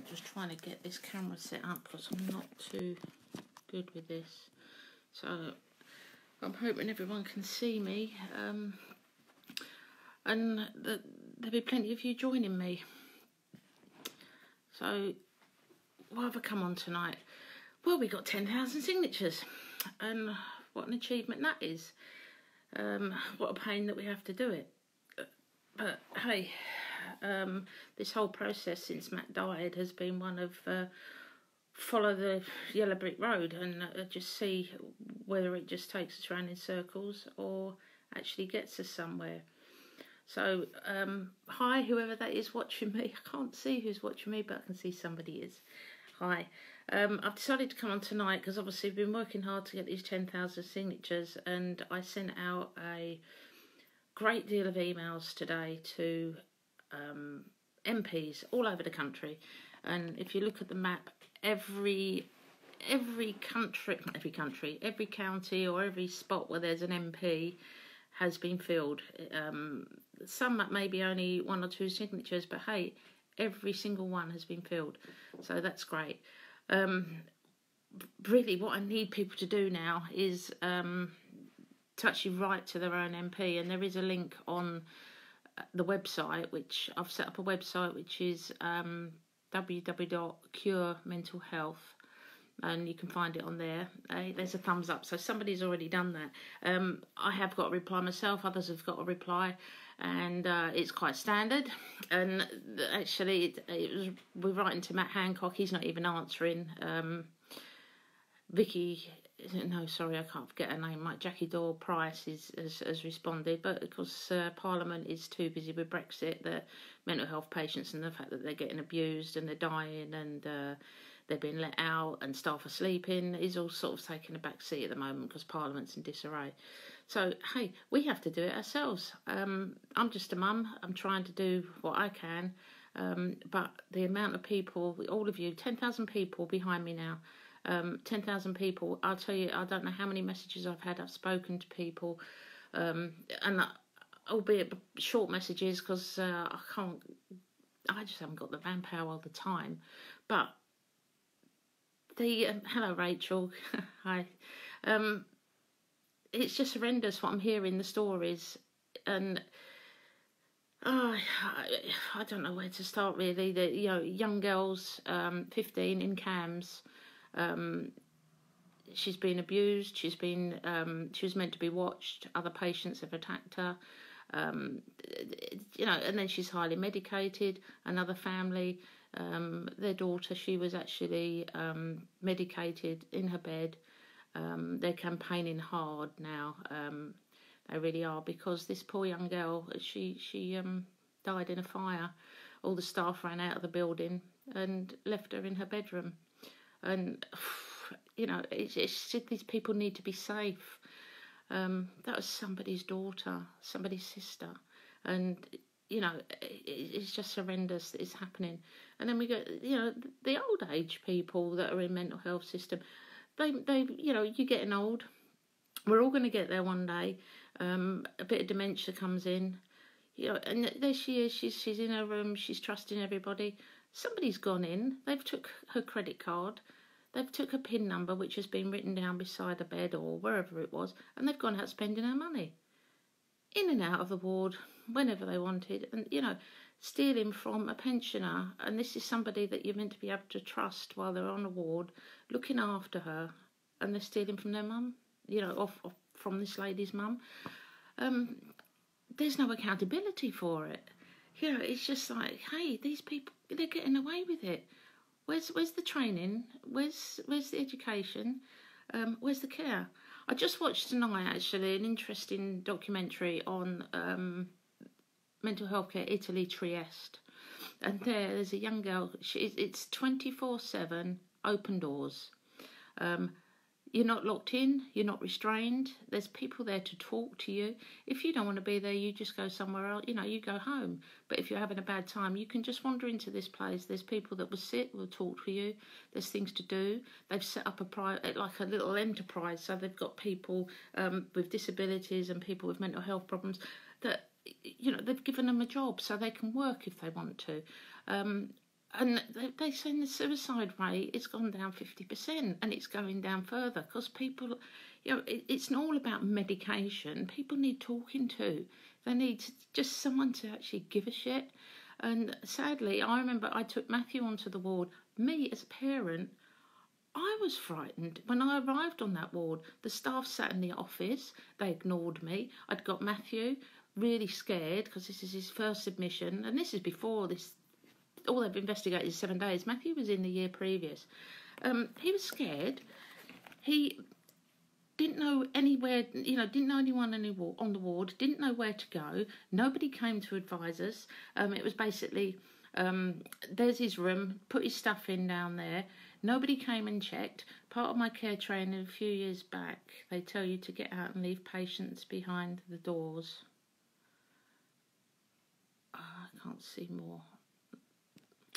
Just trying to get this camera set up because I'm not too good with this. So I'm hoping everyone can see me, and that there'll be plenty of you joining me. So what have I come on tonight? Well, we got 10,000 signatures, and what an achievement that is. What a pain that we have to do it. But hey, this whole process since Matt died has been one of follow the yellow brick road and just see whether it just takes us around in circles or actually gets us somewhere. So hi, whoever that is watching me. I can't see who's watching me, but I can see somebody is. Hi. I've decided to come on tonight because obviously I've been working hard to get these 10,000 signatures, and I sent out a great deal of emails today to MPs all over the country. And if you look at the map, every county or every spot where there's an MP has been filled. Some maybe only 1 or 2 signatures, but hey, every single one has been filled. So that's great. Really what I need people to do now is to actually write to their own MP, and there is a link on the website, which I've set up a website which is www.curementalhealth, and you can find it on there. There's a thumbs up, so somebody's already done that. I have got a reply myself, others have got a reply, and it's quite standard. And actually we're writing to Matt Hancock, he's not even answering. Vicky, no, sorry, I can't forget her name. Jackie Doyle Price has responded, but because Parliament is too busy with Brexit, the mental health patients and the fact that they're getting abused and they're dying and they're being let out and staff are sleeping is all sort of taking a back seat at the moment because Parliament's in disarray. So, hey, we have to do it ourselves. I'm just a mum. I'm trying to do what I can, but the amount of people, all of you, 10,000 people behind me now, 10,000 people, I'll tell you, I don't know how many messages I've had. I've spoken to people, and albeit short messages because I just haven't got the manpower all the time. But hello Rachel, hi. It's just horrendous what I'm hearing, the stories, and I don't know where to start really. Young girls, 15 in CAMS. She's been abused. She was meant to be watched. Other patients have attacked her. And then she's highly medicated. Another family, their daughter, she was actually medicated in her bed. They're campaigning hard now. They really are, because this poor young girl, she died in a fire. All the staff ran out of the building and left her in her bedroom. And it's these people need to be safe. That was somebody's daughter, somebody's sister, and it's just horrendous that it's happening. And then we get the old age people that are in mental health system. They you're getting old. We're all going to get there one day. A bit of dementia comes in, and there she is. She's in her room. She's trusting everybody. Somebody's gone in. They've took her credit card. They've took her PIN number, which has been written down beside the bed or wherever it was, and they've gone out spending her money. In and out of the ward, whenever they wanted, and, stealing from a pensioner. And this is somebody that you're meant to be able to trust while they're on the ward, looking after her, and they're stealing from their mum, off from this lady's mum. There's no accountability for it. It's just like, hey, these people, they're getting away with it. Where's the training? Where's the education? Where's the care? I just watched tonight, actually, an interesting documentary on mental health care, Italy, Trieste. And there's a young girl. It's 24/7 open doors. You're not locked in, you're not restrained. There's people there to talk to you. If you don't want to be there, you just go somewhere else. You go home. But if you're having a bad time, you can just wander into this place. There's people that will sit, will talk to you. There's things to do. They've set up like a little enterprise. So they've got people with disabilities and people with mental health problems that, they've given them a job so they can work if they want to. And they say the suicide rate has gone down 50%, and it's going down further because people, it's not all about medication. People need talking to. They need just someone to actually give a shit. And sadly, I remember I took Matthew onto the ward. Me as a parent, I was frightened. When I arrived on that ward, the staff sat in the office. They ignored me. I'd got Matthew really scared because this is his first admission, and this is before this. All they've investigated is 7 days. Matthew was in the year previous. He was scared. He didn't know anywhere, didn't know anyone on the ward, didn't know where to go. Nobody came to advise us. It was basically, there's his room, put his stuff in down there. Nobody came and checked. Part of my care training a few years back, they tell you to get out and leave patients behind the doors. I can't see more.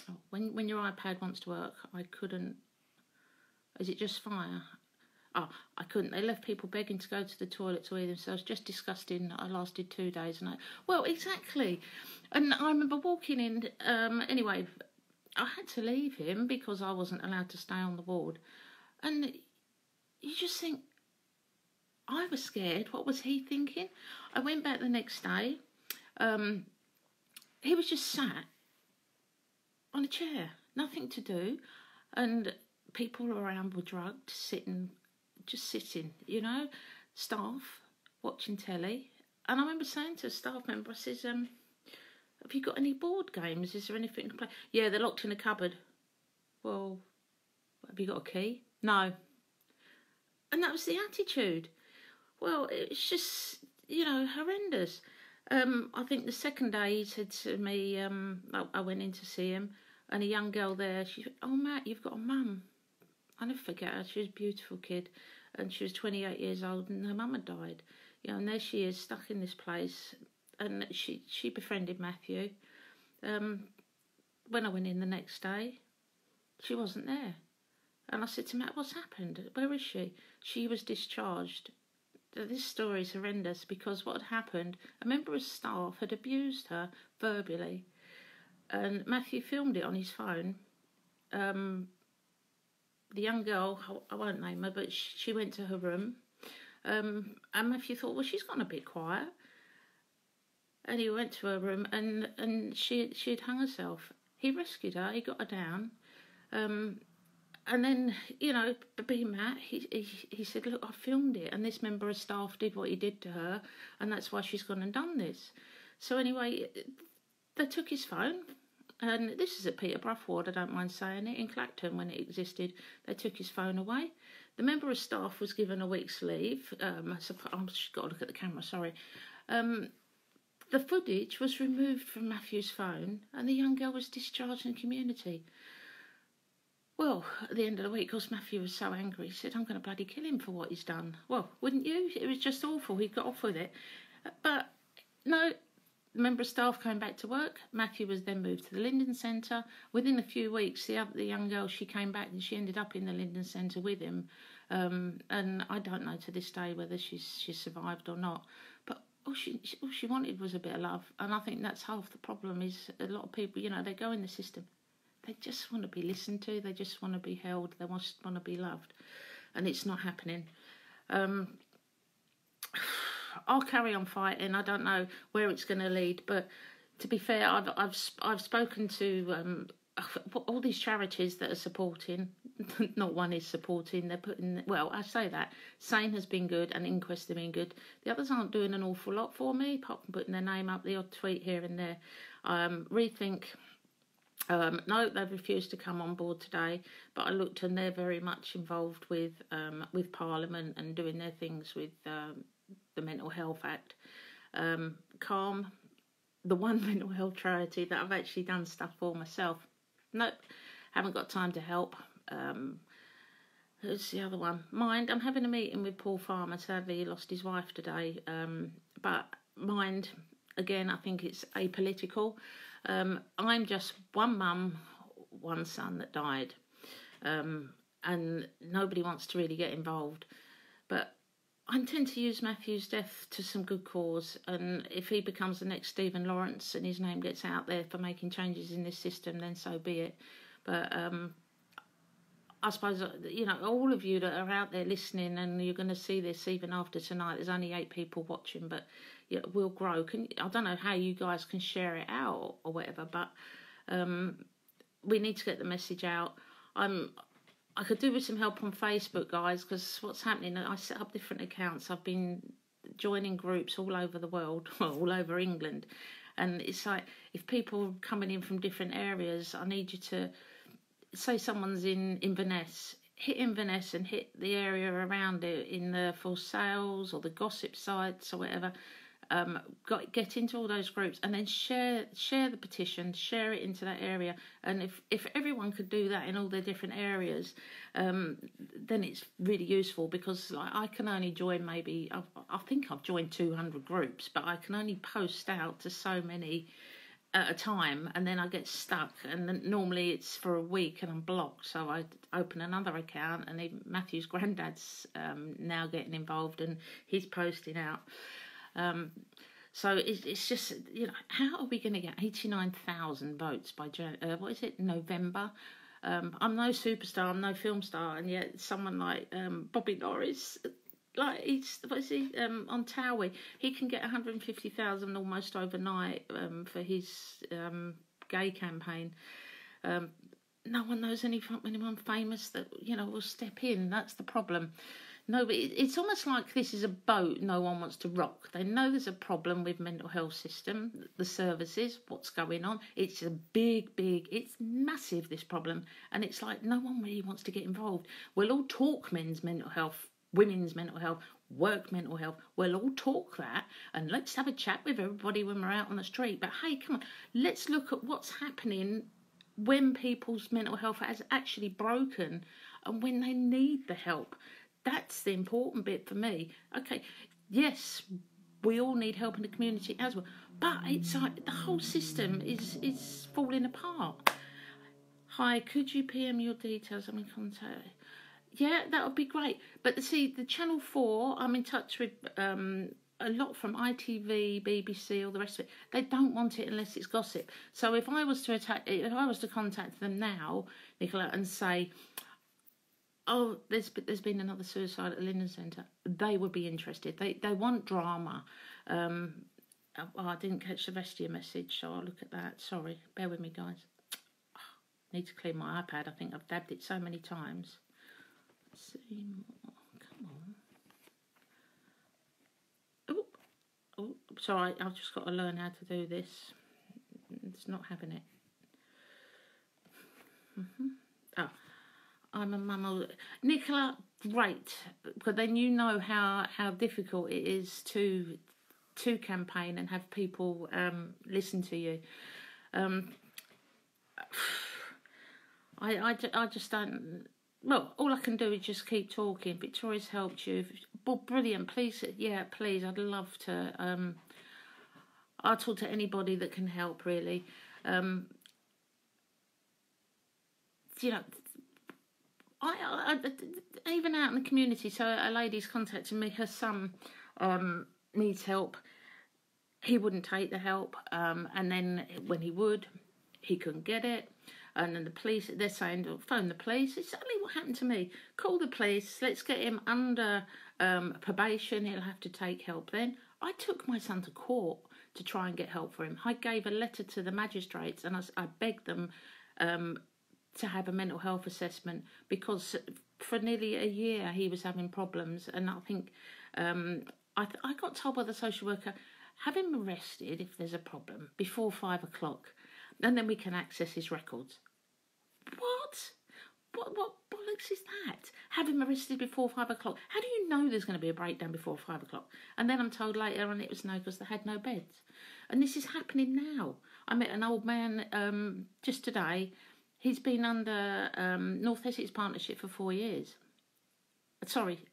Oh, when your iPad wants to work, I couldn't. Is it just fire? Oh, I couldn't. They left people begging to go to the toilet to weigh themselves. Just disgusting. I lasted 2 days. Well, exactly. And I remember walking in. Anyway, I had to leave him because I wasn't allowed to stay on the ward. And you just think, I was scared. What was he thinking? I went back the next day. He was just sat on a chair, nothing to do, and people around were drugged, just sitting, staff watching telly. And I remember saying to a staff member, I says, have you got any board games? Is there anything to play? Yeah, they're locked in a cupboard. Well, have you got a key? No. And that was the attitude. Well, it's just, horrendous. I think the second day he said to me, I went in to see him, and a young girl there, she said, oh, Matt, you've got a mum. I never forget her. She was a beautiful kid, and she was 28 years old, and her mum had died. And there she is, stuck in this place, and she befriended Matthew. When I went in the next day, she wasn't there. And I said to Matt, what's happened? Where is she? She was discharged. This story is horrendous because what had happened, a member of staff had abused her verbally, and Matthew filmed it on his phone. The young girl, I won't name her, but she went to her room, and Matthew thought, well, she's gone a bit quiet. And he went to her room, and she had hung herself. He rescued her, he got her down, and then, being Matt, he said, look, I filmed it, and this member of staff did what he did to her, and that's why she's gone and done this. So anyway, they took his phone, and this is at Peterborough Ward, I don't mind saying it, in Clacton when it existed. They took his phone away. The member of staff was given a week's leave. I've just got to look at the camera, sorry. The footage was removed from Matthew's phone, and the young girl was discharged in the community. Well, at the end of the week, because Matthew was so angry, he said, I'm going to bloody kill him for what he's done. Well, wouldn't you? It was just awful. He got off with it. But no, the member of staff came back to work. Matthew was then moved to the Linden Centre. Within a few weeks, the young girl, she came back and she ended up in the Linden Centre with him. And I don't know to this day whether she's survived or not. But all she wanted was a bit of love. And I think that's half the problem is a lot of people, they go in the system. They just want to be listened to. They just want to be held. They want to be loved. And it's not happening. I'll carry on fighting. I don't know where it's going to lead. But to be fair, I've spoken to all these charities that are supporting. Not one is supporting. They're putting... Well, I say that. SANE has been good and Inquest have been good. The others aren't doing an awful lot for me, apart from putting their name up, the odd tweet here and there. Rethink... no, they've refused to come on board today, but I looked and they're very much involved with Parliament and doing their things with the Mental Health Act. Calm, the one mental health charity that I've actually done stuff for myself. Nope, haven't got time to help. Who's the other one? Mind, I'm having a meeting with Paul Farmer. Sadly, he lost his wife today. But Mind, again, I think it's apolitical. I'm just one mum, one son that died, and nobody wants to really get involved. But I intend to use Matthew's death to some good cause, and if he becomes the next Stephen Lawrence and his name gets out there for making changes in this system, then so be it. But I suppose, you know, all of you that are out there listening, and you're going to see this even after tonight, there's only 8 people watching, but yeah, we'll grow. I don't know how you guys can share it out or whatever, but we need to get the message out. I could do with some help on Facebook, guys, because what's happening, I set up different accounts. I've been joining groups all over the world, well, all over England. And it's like, if people are coming in from different areas, I need you to, say someone's in Inverness, hit Inverness and hit the area around it in the for sales or the gossip sites or whatever. Get into all those groups and then share the petition, share it into that area. And if everyone could do that in all their different areas, then it's really useful, because like, I can only join maybe, I think I've joined 200 groups, but I can only post out to so many at a time, and then I get stuck, and then normally it's for a week and I'm blocked, so I open another account, and even Matthew's granddad's now getting involved and he's posting out. So it's just, you know, how are we going to get 89,000 votes by November? I'm no superstar, I'm no film star, and yet someone like Bobby Norris, like on Towie, he can get 150,000 almost overnight for his gay campaign. No one knows anyone famous that, you know, will step in. That's the problem. No, but it's almost like this is a boat no one wants to rock. They know there's a problem with mental health system, the services, what's going on. It's a big, it's massive, this problem. And it's like no one really wants to get involved. We'll all talk men's mental health, women's mental health, work mental health. We'll all talk that, and let's have a chat with everybody when we're out on the street. But hey, come on, let's look at what's happening when people's mental health has actually broken and when they need the help. That's the important bit for me. Okay, yes, we all need help in the community as well, but it's like the whole system is falling apart. Hi, could you PM your details? I'm in contact. Yeah, that would be great. But see, the Channel 4, I'm in touch with a lot from ITV, BBC, all the rest of it. They don't want it unless it's gossip. So if I was to contact them now, Nicola, and say, oh, there's been another suicide at the Linden Centre, they would be interested. They want drama. I didn't catch the rest of your message, so I'll look at that. Sorry, bear with me, guys. Need to clean my iPad. I think I've dabbed it so many times. Let's see more. Come on. Oh, sorry, I've just got to learn how to do this. It's not having it. Oh, I'm a mum. Nicola, great, because then you know how difficult it is to campaign and have people listen to you. I just don't. Well, all I can do is just keep talking. Victoria's helped you. Well, brilliant. Please, yeah, please. I'd love to. I'll talk to anybody that can help, really. You know, I even out in the community. So a lady's contacting me. Her son needs help. He wouldn't take the help, and then when he would, he couldn't get it. And then the police, they're saying, phone the police. It's exactly what happened to me. Call the police. Let's get him under probation. He'll have to take help then. I took my son to court to try and get help for him. I gave a letter to the magistrates and I begged them to have a mental health assessment, because for nearly a year he was having problems. And I think I got told by the social worker, have him arrested if there's a problem before 5 o'clock. And then we can access his records. What bollocks is that? Have him arrested before 5 o'clock. How do you know there's going to be a breakdown before 5 o'clock? And then I'm told later on it was no, because they had no beds. And this is happening now. I met an old man just today. He's been under North Essex Partnership for 4 years. Sorry,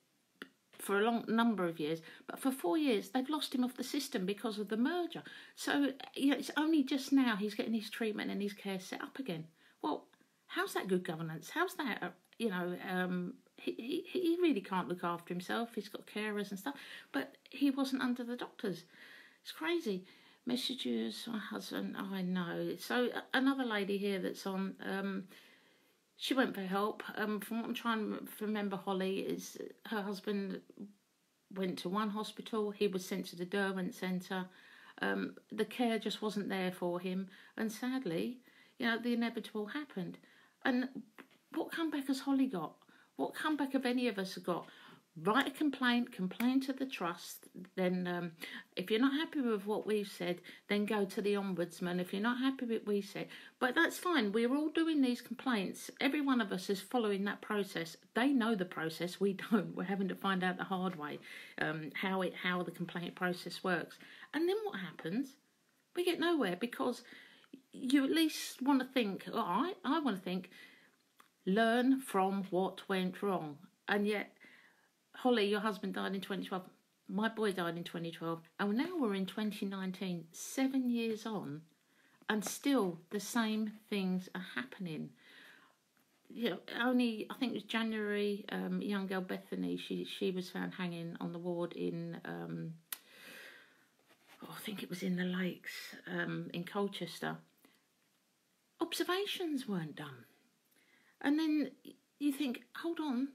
for a long number of years, but for 4 years they've lost him off the system because of the merger. So it's only just now he's getting his treatment and his care set up again. Well, how's that good governance? How's that he really can't look after himself. He's got carers and stuff, but he wasn't under the doctors. It's crazy. Messages, my husband, oh, I know. So another lady here that's on, she went for help. From what I'm trying to remember, Holly, is her husband went to one hospital. He was sent to the Derwent Centre. The care just wasn't there for him. And sadly, the inevitable happened. And what comeback has Holly got? What comeback have any of us got? Write a complaint, complain to the trust, then if you're not happy with what we've said, then go to the Ombudsman. If you're not happy with what we said, but that's fine, we're all doing these complaints, every one of us is following that process. They know the process, we don't. We're having to find out the hard way, how the complaint process works. And then what happens? We get nowhere, because you at least want to think, I want to think, learn from what went wrong. And yet, Holly, your husband died in 2012. My boy died in 2012. And now we're in 2019, 7 years on, and still the same things are happening. Only, I think it was January, a young girl, Bethany, she was found hanging on the ward in, I think it was in the Lakes, in Colchester. Observations weren't done. And then you think, hold on,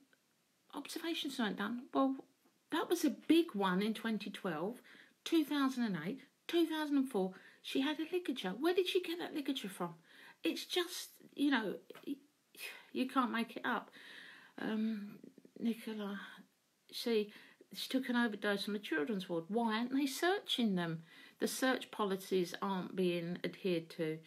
observations weren't done. Well, that was a big one in 2012, 2008, 2004. She had a ligature. Where did she get that ligature from? It's just, you can't make it up. Nicola, she took an overdose on the children's ward. Why aren't they searching them? The search policies aren't being adhered to.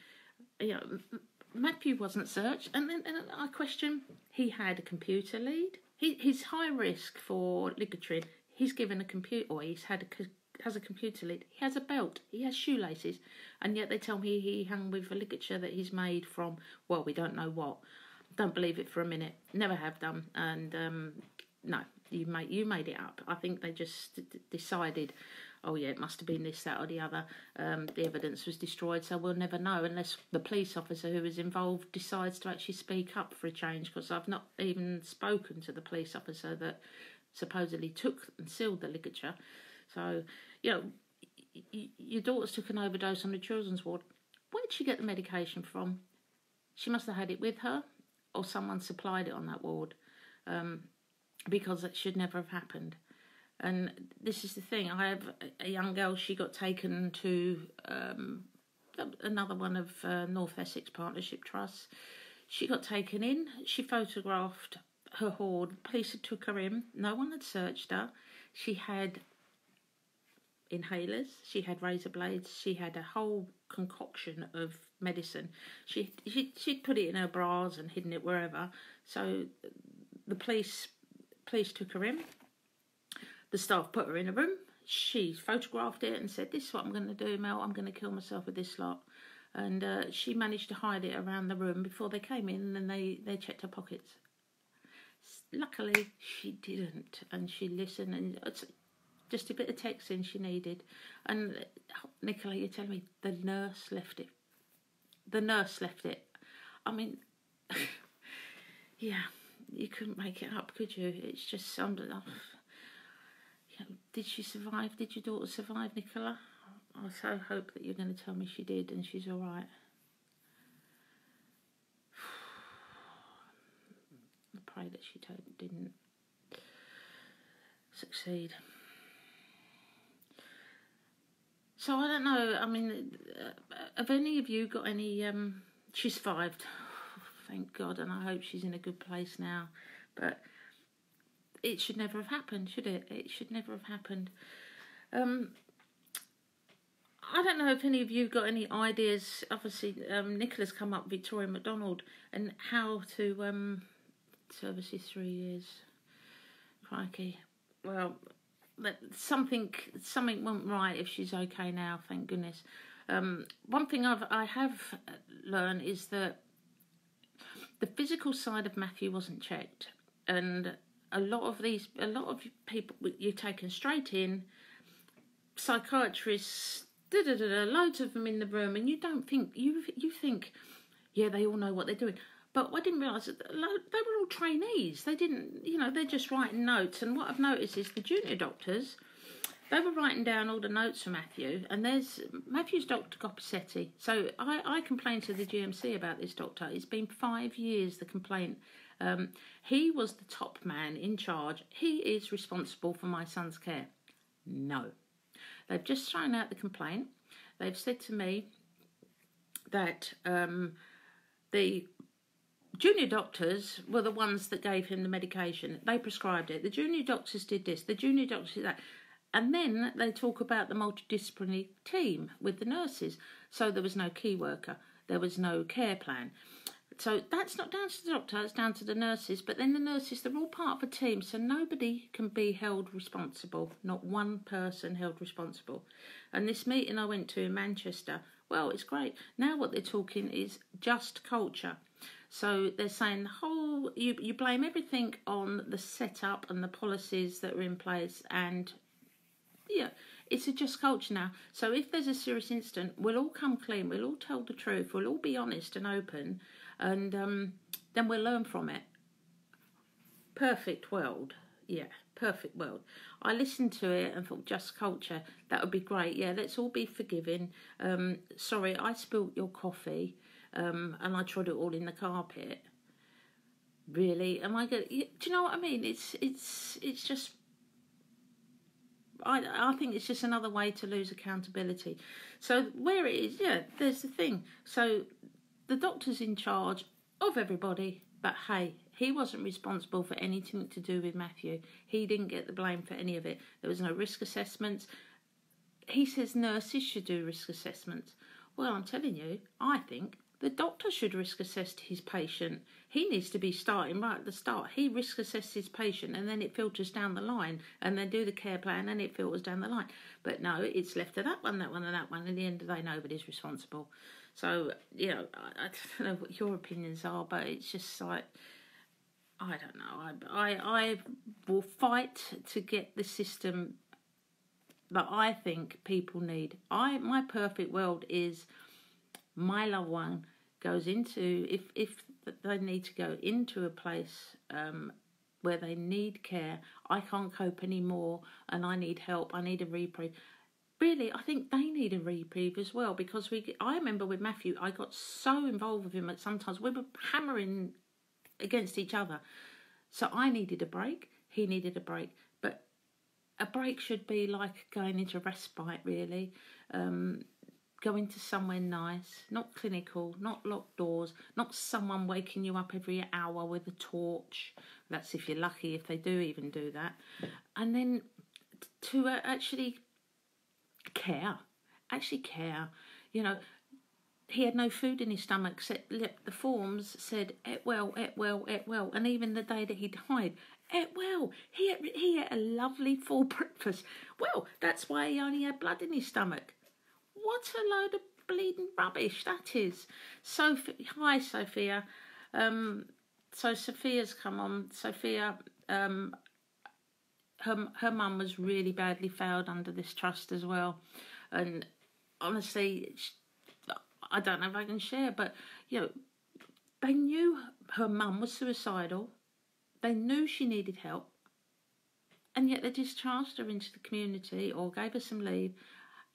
Matthew wasn't searched, and I question, he had a computer lead. He's high risk for ligaturing. He's given a computer, or has a computer lead. He has a belt. He has shoelaces, and yet they tell me he hung with a ligature that he's made from, well, we don't know what. Don't believe it for a minute. Never have done. And no, you made it up. I think they just decided, oh yeah, it must have been this, that, or the other. The evidence was destroyed, so we'll never know unless the police officer who was involved decides to actually speak up for a change, because I've not even spoken to the police officer that supposedly took and sealed the ligature. So, your daughter's took an overdose on the children's ward. Where did she get the medication from? She must have had it with her, or someone supplied it on that ward, because it should never have happened. And this is the thing, I have a young girl, she got taken to another one of North Essex Partnership Trusts. She got taken in, she photographed her hoard, police had took her in, no one had searched her. She had inhalers, she had razor blades, she had a whole concoction of medicine. She'd put it in her bras and hidden it wherever. So the police took her in. The staff put her in a room. She photographed it and said, this is what I'm going to do, Mel. I'm going to kill myself with this lot. And she managed to hide it around the room before they came in, and they checked her pockets. Luckily, she didn't. And she listened, and it's just a bit of texting she needed. And Nicola, you're telling me the nurse left it. The nurse left it. I mean, yeah, you couldn't make it up, could you? It's just something. Did she survive? Did your daughter survive, Nicola? I so hope that you're going to tell me she did and she's all right. I pray that she didn't succeed. So I don't know. I mean, have any of you got any? She survived, thank God, and I hope she's in a good place now. But it should never have happened, should it? It should never have happened. I don't know if any of you got any ideas. Obviously, Nicola's come up, Victoria MacDonald, and how to obviously 3 years. Crikey. Well, something went right if she's okay now, thank goodness. One thing I have learned is that the physical side of Matthew wasn't checked, and a lot of people, you're taken straight in, psychiatrists, loads of them in the room, and you don't think, you think, yeah, they all know what they're doing. But I didn't realise that they were all trainees. They didn't, they're just writing notes. And what I've noticed is the junior doctors, they were writing down all the notes for Matthew, and there's Matthew's Dr. Copacetti. So I complained to the GMC about this doctor. It's been 5 years, the complaint. He was the top man in charge. He is responsible for my son's care. No. They've just thrown out the complaint. They've said to me that the junior doctors were the ones that gave him the medication. They prescribed it. The junior doctors did this. The junior doctors did that. And then they talk about the multidisciplinary team with the nurses. So there was no key worker. There was no care plan. So that's not down to the doctor, it's down to the nurses. But then the nurses, they're all part of a team, so nobody can be held responsible. Not one person held responsible. And this meeting I went to in Manchester, well, it's great. Now what they're talking is just culture. So they're saying the whole, you blame everything on the setup and the policies that are in place, and yeah, it's a just culture now. So if there's a serious incident, we'll all come clean, we'll all tell the truth, we'll all be honest and open, and then we'll learn from it. Perfect world. Yeah, perfect world. I listened to it and thought, just culture, that would be great. Yeah, let's all be forgiving. Sorry, I spilt your coffee and I trod it all in the carpet. Really? Am I going? Do you know what I mean? It's just. I think it's just another way to lose accountability. So where it is, yeah, there's the thing. So the doctor's in charge of everybody, but hey, he wasn't responsible for anything to do with Matthew. He didn't get the blame for any of it. There was no risk assessments. He says nurses should do risk assessments. Well, I'm telling you, I think the doctor should risk assess his patient. He needs to be starting right at the start. He risk assesses his patient, and then it filters down the line, and they do the care plan, and it filters down the line. But no, it's left to that one, and that one. In the end of the day, nobody's responsible. So, I don't know what your opinions are, but it's just like, I don't know. I will fight to get the system that I think people need. My perfect world is my loved one goes into, if they need to go into a place where they need care, I can't cope anymore and I need help, I need a reprieve. Really, I think they need a reprieve as well, because I remember with Matthew, I got so involved with him that sometimes we were hammering against each other. So I needed a break, he needed a break. But a break should be like going into respite, really. Go into somewhere nice, not clinical, not locked doors, not someone waking you up every hour with a torch. That's if you're lucky, if they do even do that. And then to actually care. He had no food in his stomach, except the forms said, "Ate well, ate well, ate well." And even the day that he died, ate well. He ate a lovely full breakfast. Well, that's why he only had blood in his stomach. What a load of bleeding rubbish that is. Hi, Sophia. So Sophia's come on. Sophia, her mum was really badly failed under this trust as well. And honestly, I don't know if I can share, but, they knew her mum was suicidal. They knew she needed help. And yet they discharged her into the community or gave her some leave.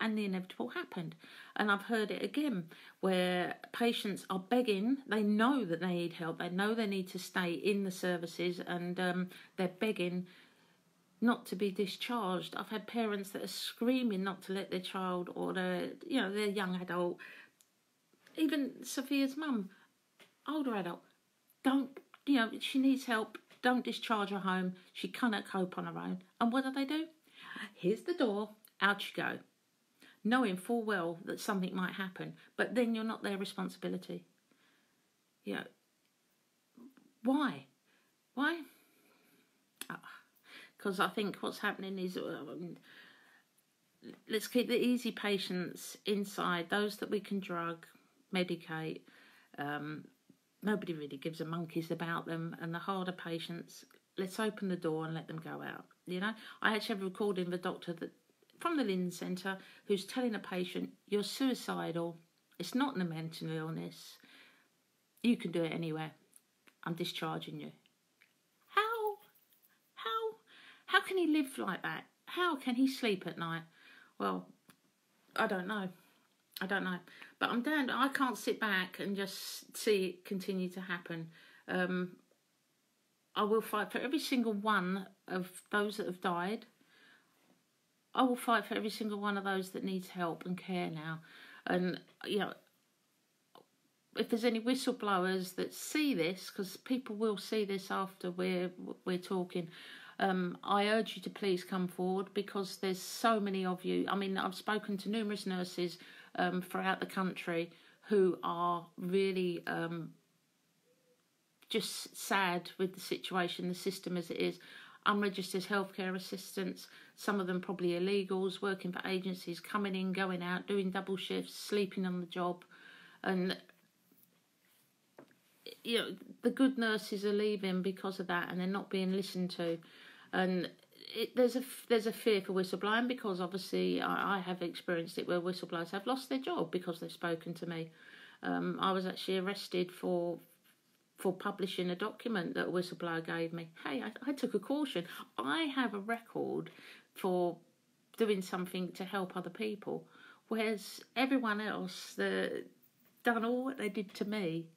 And the inevitable happened. And I've heard it again, where patients are begging. They know that they need help. They know they need to stay in the services, and they're begging not to be discharged. I've had parents that are screaming not to let their child or their young adult, even Sophia's mum, older adult, don't, she needs help. Don't discharge her home. She cannot cope on her own. And what do? Here's the door. Out you go. Knowing full well that something might happen, but then you're not their responsibility. Why? Because I think what's happening is, let's keep the easy patients inside, those that we can drug, medicate. Nobody really gives a monkeys about them, and the harder patients, let's open the door and let them go out. I actually have a recording of a doctor from the Lynn Centre who's telling a patient, you're suicidal, it's not a mental illness, you can do it anywhere, I'm discharging you. How? How can he live like that? How can he sleep at night? Well, I don't know. But I'm damned, I can't sit back and just see it continue to happen. I will fight for every single one of those that have died. I will fight for every single one of those that needs help and care now. And, you know, if there's any whistleblowers that see this, because people will see this after we're talking, I urge you to please come forward, because there's so many of you. I mean, I've spoken to numerous nurses throughout the country who are really just sad with the situation, the system as it is. Unregistered healthcare assistants, some of them probably illegals, working for agencies, coming in, going out, doing double shifts, sleeping on the job. And, you know, the good nurses are leaving because of that, and they're not being listened to. And there's a fear for whistleblowing, because obviously I have experienced it where whistleblowers have lost their job because they've spoken to me. I was actually arrested for publishing a document that a whistleblower gave me. Hey, I took a caution. I have a record for doing something to help other people, whereas everyone else that done all what they did to me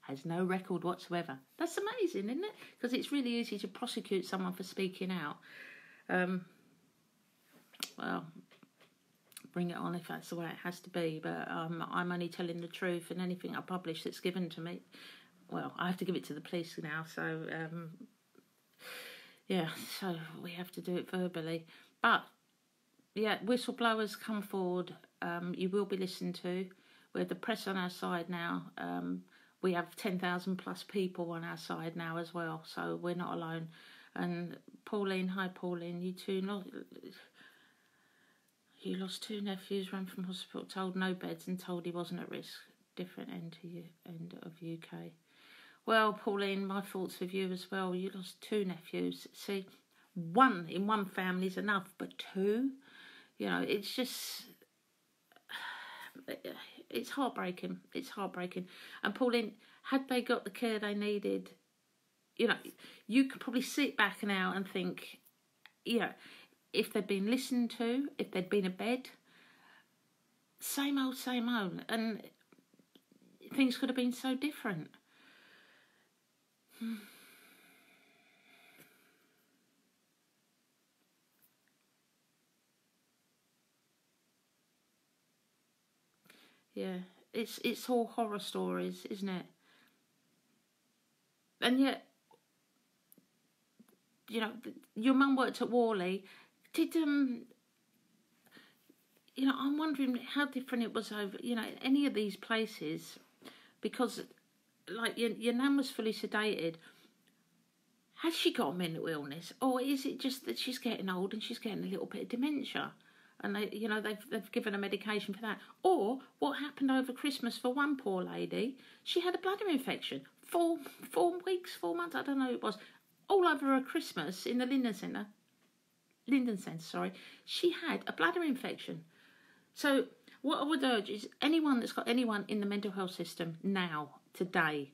has no record whatsoever. That's amazing, isn't it? Because it's really easy to prosecute someone for speaking out. Well, bring it on if that's the way it has to be, but I'm only telling the truth, and anything I publish that's given to me, well, I have to give it to the police now, so yeah, so we have to do it verbally. But yeah, whistleblowers, come forward. You will be listened to. We have the press on our side now. We have 10,000 plus people on our side now as well, so we're not alone. And Pauline, hi Pauline, you lost 2 nephews, ran from hospital, told no beds, and told he wasn't at risk. Different end of UK. Well, Pauline, my thoughts with you as well. You lost 2 nephews. See, one in one family is enough, but 2, you know, it's just, it's heartbreaking. It's heartbreaking. And Pauline, had they got the care they needed, you know, you could probably sit back now and think, you know, if they'd been listened to, if they'd been in bed, same old, and things could have been so different. Yeah, it's all horror stories, isn't it? And yet, you know, your mum worked at Worley. Did you know, I'm wondering how different it was over, you know, any of these places, because like your nan was fully sedated. Has she got a mental illness, or is it just that she's getting old and she's getting a little bit of dementia, and they've given her medication for that? Or what happened over Christmas for one poor lady? She had a bladder infection. 4 weeks, 4 months, I don't know, it was all over her Christmas in the Linden Centre. She had a bladder infection. So what I would urge is anyone that's got anyone in the mental health system now, today,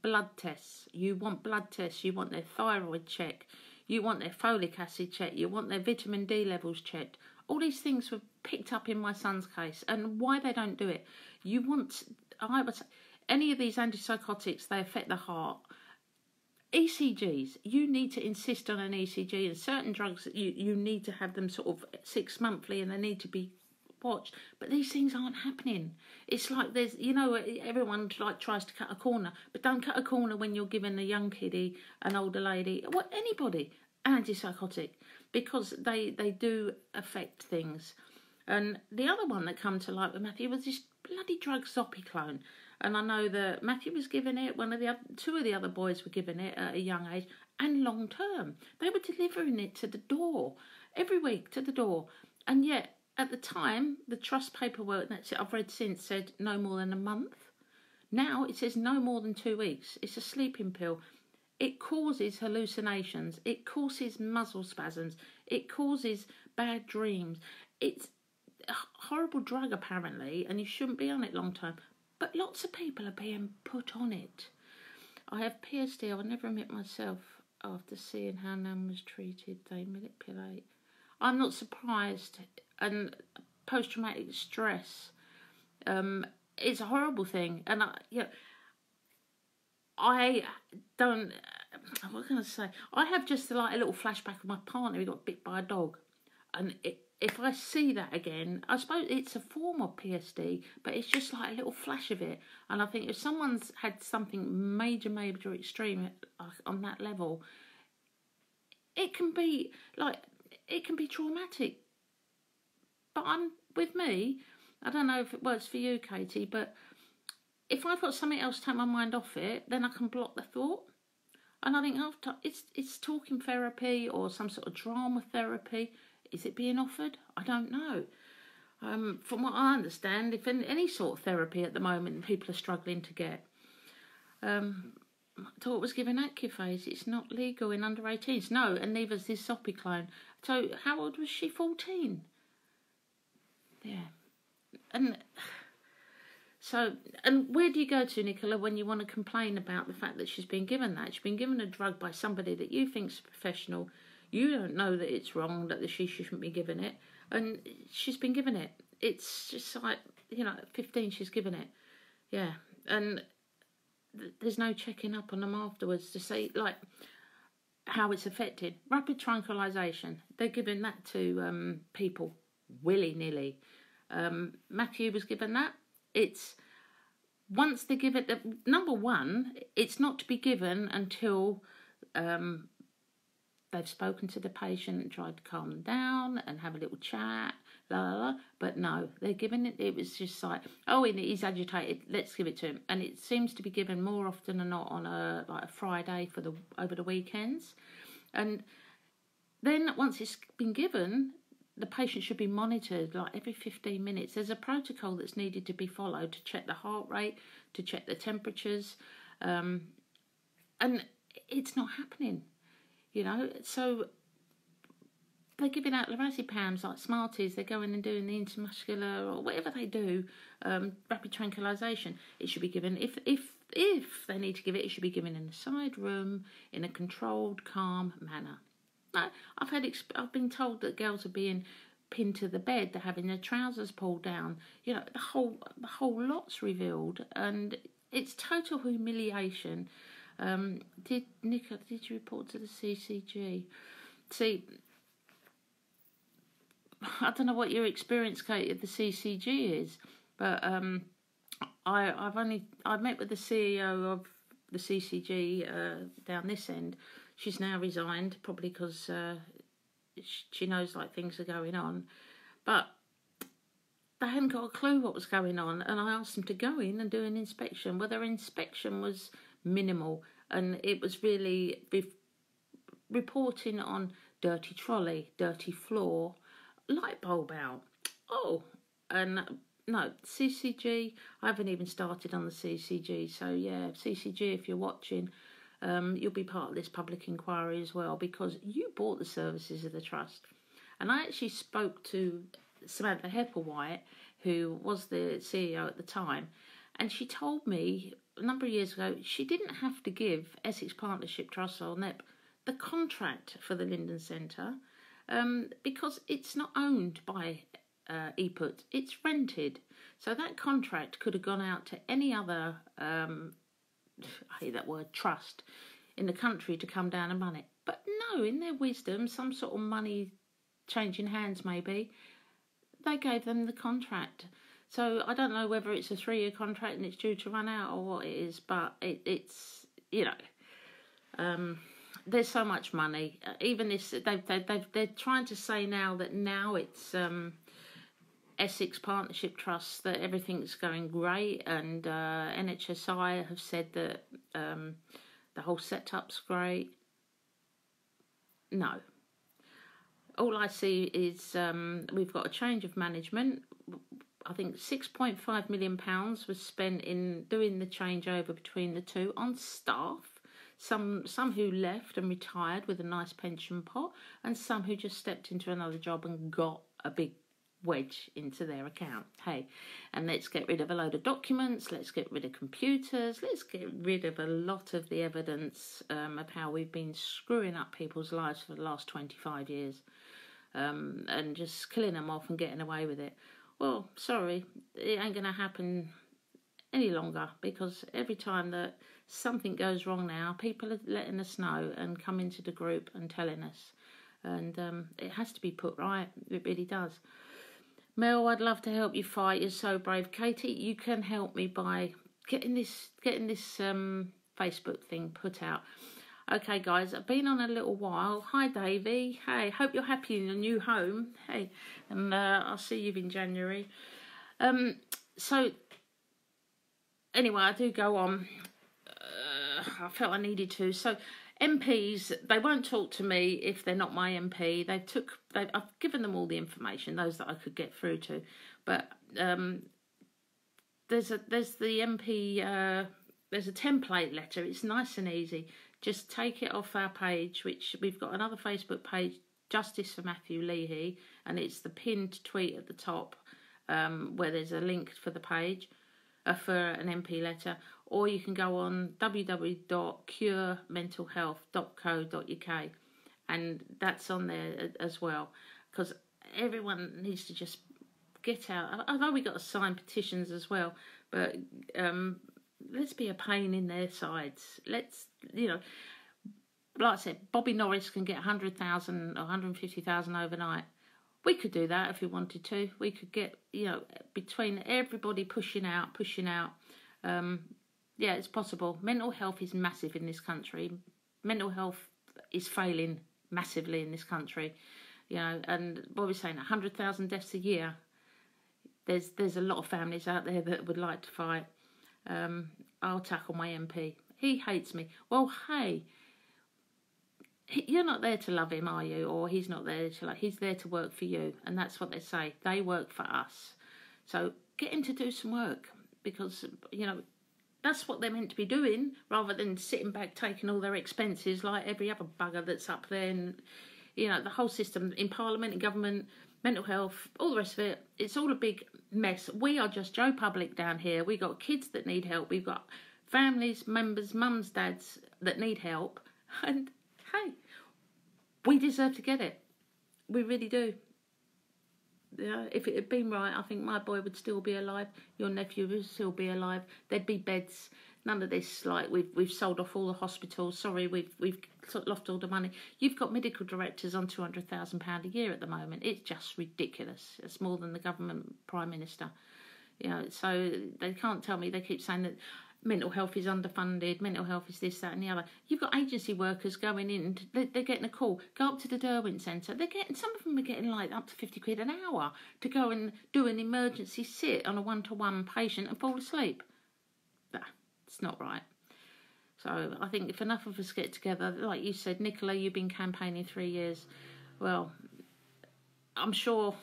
blood tests. You want blood tests. You want their thyroid checked. You want their folic acid checked. You want their vitamin D levels checked. All these things were picked up in my son's case. And why they don't do it? I would say, any of these antipsychotics, they affect the heart. ECGs, you need to insist on an ECG, and certain drugs, you need to have them sort of 6 monthly, and they need to be watched. But these things aren't happening. It's like there's, you know, everyone like tries to cut a corner, but don't cut a corner when you're giving a young kiddie, an older lady, anybody, an antipsychotic, because they do affect things. And the other one that come to light with Matthew was this bloody drug Zopiclone. And I know that Matthew was given it, two of the other boys were given it at a young age, and long term. They were delivering it to the door, every week to the door. And yet, at the time, the trust paperwork that I've read since said no more than a month. Now it says no more than 2 weeks. It's a sleeping pill. It causes hallucinations. It causes muscle spasms. It causes bad dreams. It's a horrible drug, apparently, and you shouldn't be on it long term. But lots of people are being put on it. I have PSD. I would never admit myself after seeing how Nan was treated. They manipulate. I'm not surprised. And post-traumatic stress, it's a horrible thing. And I don't. What can I say? I have just like a little flashback of my partner who got bit by a dog, and if I see that again, I suppose it's a form of PSD, but it's just like a little flash of it. And I think if someone's had something major, extreme on that level, it can be traumatic. But with me, I don't know if it works for you, Katie, but if I've got something else to take my mind off it, then I can block the thought. And I think after it's talking therapy or some sort of drama therapy. Is it being offered? I don't know. From what I understand, if any sort of therapy at the moment people are struggling to get. I thought it was given Accuphase. It's not legal in under 18s. No, and neither is this Zopiclone. So how old was she? 14? Yeah. And where do you go to, Nicola, when you want to complain about the fact that she's been given that? She's been given a drug by somebody that you think's a professional. You don't know that it's wrong, that she shouldn't be given it, and she's been given it. It's just like, at 15 she's given it. Yeah, and there's no checking up on them afterwards to see, like, how it's affected. Rapid tranquilisation, they're giving that to people willy-nilly. Matthew was given that. It's once they give it, number one, it's not to be given until they've spoken to the patient and tried to calm them down and have a little chat, but no, they're giving it. It was just like, he's agitated, let's give it to him. And it seems to be given more often than not on a Friday over the weekends. And then once it's been given, the patient should be monitored like every 15 minutes. There's a protocol that's needed to be followed to check the heart rate, to check the temperatures, and it's not happening, So they're giving out lorazepams like Smarties. They're going and doing the intramuscular or whatever they do, rapid tranquilisation. It should be given, if they need to give it, it should be given in a side room in a controlled, calm manner. I've been told that girls are being pinned to the bed, they're having their trousers pulled down. The whole lot's revealed, and it's total humiliation. Did you report to the CCG? See, I don't know what your experience, Kate, of the CCG is, but I met with the CEO of the CCG down this end. She's now resigned, probably because she knows like things are going on, but they hadn't got a clue what was going on. And I asked them to go in and do an inspection. Well, their inspection was minimal, and it was really reporting on dirty trolley, dirty floor, light bulb out. And no, CCG, I haven't even started on the CCG. So yeah, CCG, if you're watching, you'll be part of this public inquiry as well, because you bought the services of the trust. And I actually spoke to Samantha Hepplewhite, who was the CEO at the time, and she told me a number of years ago she didn't have to give Essex Partnership Trust or NEP the contract for the Linden Centre because it's not owned by EPUT, it's rented. So that contract could have gone out to any other I hate that word, trust in the country to come down and run it. But no, in their wisdom, some sort of money changing hands maybe, they gave them the contract. So I don't know whether it's a 3-year contract and it's due to run out or what it is, but it's there's so much money. Even this, they're trying to say now that it's Essex Partnership Trust, that everything's going great, and NHSI have said that the whole setup's great. No. All I see is we've got a change of management. I think £6.5 million was spent in doing the changeover between the two on staff. Some who left and retired with a nice pension pot, and some who just stepped into another job and got a big wedge into their account. Hey, and let's get rid of a load of documents, let's get rid of computers, let's get rid of a lot of the evidence of how we've been screwing up people's lives for the last 25 years and just killing them off and getting away with it. Well, sorry, it ain't going to happen any longer, because every time that something goes wrong now, people are letting us know and coming to the group and telling us. And it has to be put right. It really does. Mel, I'd love to help you fight. You're so brave. Katie, you can help me by getting this Facebook thing put out. Okay, guys, I've been on a little while. Hi, Davey. Hey, hope you're happy in your new home. Hey, and I'll see you in January. So, anyway, I do go on. I felt I needed to. So, MPs, they won't talk to me if they're not my MP. I've given them all the information, those that I could get through to. But there's the MP. There's a template letter. It's nice and easy. Just take it off our page, which we've got another Facebook page, Justice for Matthew Leahy, and it's the pinned tweet at the top where there's a link for the page for an MP letter. Or you can go on www.curementalhealth.co.uk, and that's on there as well, because everyone needs to just get out. I know we got to sign petitions as well, but let's be a pain in their sides. Let's, like I said, Bobby Norris can get 100,000 or 150,000 overnight. We could do that if we wanted to. We could get, between everybody pushing out. Yeah, it's possible. Mental health is massive in this country. Mental health is failing massively in this country. And what we're saying, 100,000 deaths a year. There's a lot of families out there that would like to fight. I'll tackle my MP. He hates me. Well, hey, you're not there to love him, are you? Or he's not there to he's there to work for you. And that's what they say. They work for us. So get him to do some work, because, that's what they're meant to be doing, rather than sitting back taking all their expenses like every other bugger that's up there. And, the whole system in Parliament, in government, mental health, all the rest of it, it's all a big mess. We are just Joe Public down here. We've got kids that need help. We've got families, members, mums, dads that need help. And, hey, we deserve to get it. We really do. If it had been right, I think my boy would still be alive. Your nephew would still be alive. There'd be beds. None of this, we've sold off all the hospitals. Sorry, we've lost all the money. You've got medical directors on £200,000 a year at the moment. It's just ridiculous. It's more than the government prime minister. So they can't tell me. They keep saying that mental health is underfunded, mental health is this, that and the other. You've got agency workers going in, they're getting a call, go up to the Derwent Centre. Some of them are getting up to 50 quid an hour to go and do an emergency sit on a one-to-one patient and fall asleep. It's not right. So I think if enough of us get together, like you said, Nicola, you've been campaigning 3 years. Well, I'm sure,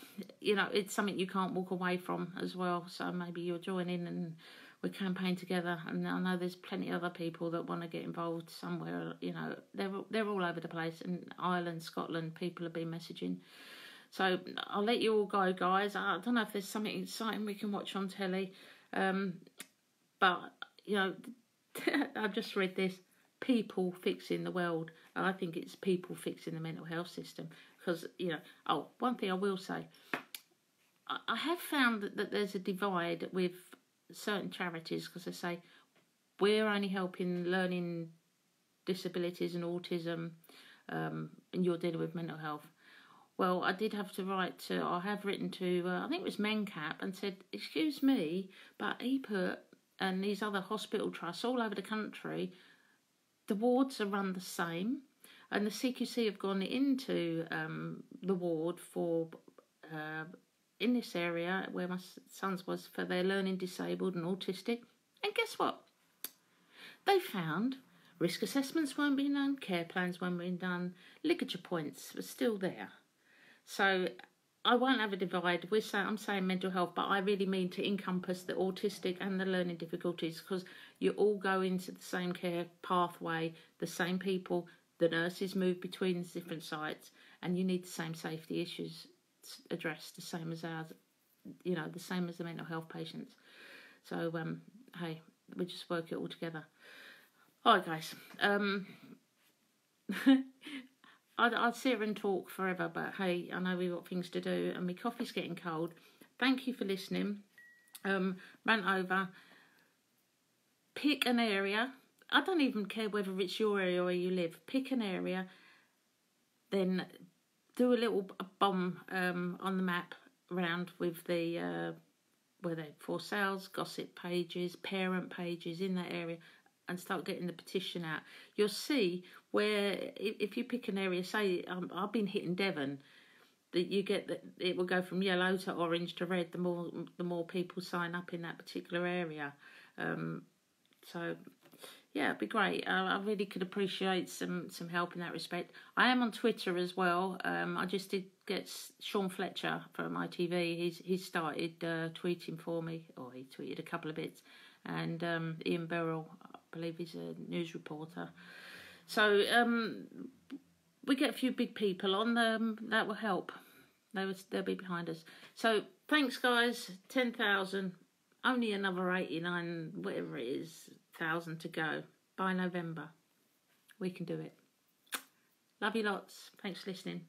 it's something you can't walk away from as well. So maybe you'll join in and we campaign together, and I know there's plenty of other people that want to get involved somewhere. They're all over the place. In Ireland, Scotland, people have been messaging. So I'll let you all go, guys. I don't know if there's something exciting we can watch on telly, but I've just read this: people fixing the world. And I think it's people fixing the mental health system, because one thing I will say, I have found that there's a divide with certain charities, because they say we're only helping learning disabilities and autism, and you're dealing with mental health. Well, I have written to I think it was MenCap, and said, excuse me, but EPUT and these other hospital trusts all over the country, the wards are run the same, and the CQC have gone into the ward for in this area where my son's was, for their learning disabled and autistic. And guess what? They found risk assessments weren't being done, care plans weren't being done, ligature points were still there. So I won't have a divide. I'm saying mental health, but I really mean to encompass the autistic and the learning difficulties, because you all go into the same care pathway, the same people, the nurses move between the different sites, and you need the same safety issues. address, the same as ours, you know, the same as the mental health patients. So, hey, we just work it all together. All right, guys. I'd sit here and talk forever, but hey, I know we've got things to do, and my coffee's getting cold. Thank you for listening. Rant over. Pick an area. I don't even care whether it's your area or where you live. Pick an area, then do a little bomb on the map around with the where they for sales, gossip pages, parent pages in that area, and start getting the petition out. You'll see where if you pick an area, say I've been hitting Devon, that you get that it will go from yellow to orange to red. The more people sign up in that particular area. So yeah, it'd be great. I really could appreciate some help in that respect. I am on Twitter as well. I just did get Sean Fletcher from ITV. He's started tweeting for me, or he tweeted a couple of bits. And Ian Beryl, I believe he's a news reporter. So we get a few big people on that will help. They'll be behind us. So thanks, guys. 10,000. Only another 89, whatever it is, 1,000 to go by November. We can do it. Love you lots. Thanks for listening.